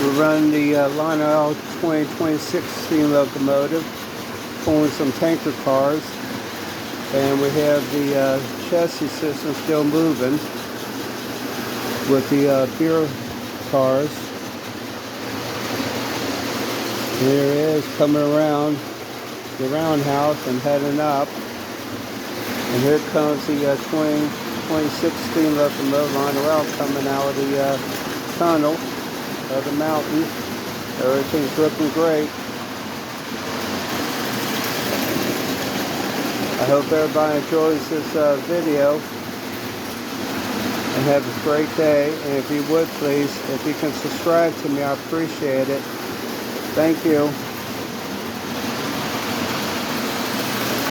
We're running the Lionel 2026 steam locomotive, pulling some tanker cars, and we have the chassis system still moving with the beer cars. Here it is coming around the roundhouse and heading up. And here comes the 2026 steam locomotive Lionel coming out of the tunnel of the mountain. Everything's looking great. I hope everybody enjoys this video and have a great day. And if you would please, if you can subscribe to me, I appreciate it. Thank you.